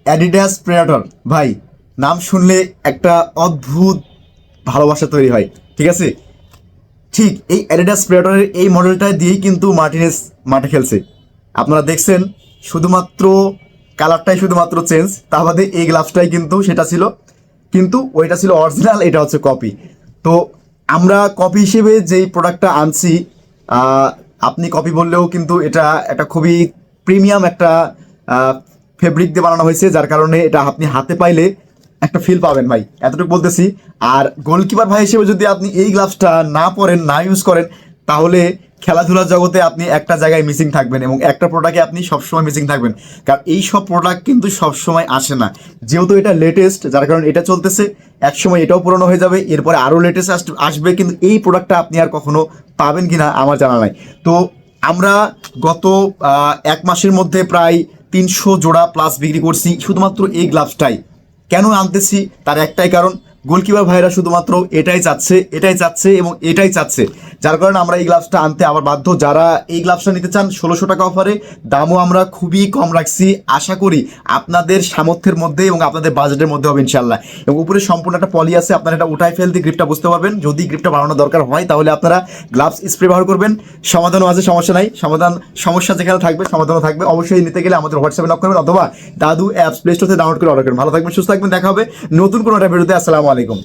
Adidas প্রেডাটর ভাই, নাম শুনলে একটা অদ্ভুত ভালোবাসা তৈরি হয়। ঠিক আছে, ঠিক এই অ্যাডিডাস প্রেডাটরের এই মডেলটা দিয়েই কিন্তু মার্টিনেজ মাঠে খেলছে। আপনারা দেখছেন, শুধুমাত্র কালারটাই শুধুমাত্র চেঞ্জ, তা বাদে এই গ্লাভসটাই কিন্তু সেটা ছিল, কিন্তু ওইটা ছিল অরিজিনাল, এটা হচ্ছে কপি। তো আমরা কপি হিসেবে যেই প্রোডাক্টটা আনছি, আহ, আপনি কপি বললেও কিন্তু এটা একটা খুবই প্রিমিয়াম একটা ফেব্রিক দিয়ে বানানো হয়েছে, যার কারণে এটা আপনি হাতে পাইলে একটা ফিল পাবেন ভাই, এতটুকু বলতেছি। আর গোলকিপার ভাই হিসেবে যদি আপনি এই গ্লাভসটা না পরেন, না ইউজ করেন, তাহলে খেলাধুলার জগতে আপনি একটা জায়গায় মিসিং থাকবেন এবং একটা প্রোডাক্টে আপনি সবসময় মিসিং থাকবেন। কারণ এই সব প্রোডাক্ট কিন্তু সবসময় আসে না, যেহেতু এটা লেটেস্ট, যার কারণে এটা চলতেছে। একসময় এটাও পুরনো হয়ে যাবে, এরপরে আরও লেটেস্ট আসবে, কিন্তু এই প্রোডাক্টটা আপনি আর কখনো পাবেন কিনা আমার জানা নাই। তো আমরা গত 1 মাসের মধ্যে প্রায় 300 জোড়া প্লাস বিক্রি করছি শুধুমাত্র এই গ্লাভসটাই। কেন আনতেছি তার একটাই কারণ, গোলকিপার ভাইরা শুধুমাত্র এটাই চাচ্ছে, এটাই চাচ্ছে এবং এটাই চাচ্ছে, যার কারণে আমরা এই গ্লাভসটা আনতে আবার বাধ্য। যারা এই গ্লাভসটা নিতে চান 1600 টাকা অফারে, দামও আমরা খুবই কম রাখছি। আশা করি আপনাদের সামর্থ্যের মধ্যে এবং আপনাদের বাজেটের মধ্যে হবে ইনশাল্লাহ। এবং উপরে সম্পূর্ণ একটা পলি আছে, আপনারা এটা উঠাই ফেলতে গ্রিপটা বুঝতে পারবেন। যদি গ্রিপটা বাড়ানো দরকার হয় তাহলে আপনারা গ্লাভস স্প্রে ব্যবহার করবেন। সমাধানও আছে, সমস্যা নাই, সমাধান সমস্যা যেখানে থাকবে সমাধানও থাকবে। অবশ্যই নিতে গেলে আমাদের হোয়াটসঅ্যাপে নক করবেন অথবা দাদু অ্যাপস প্লে স্টোর থেকে ডাউনলোড করে অর্ডার করবেন। ভালো থাকবেন, সুস্থ থাকবেন, দেখা হবে নতুন কোনো একটা ভিডিওতে। আসসালামু আলাইকুম।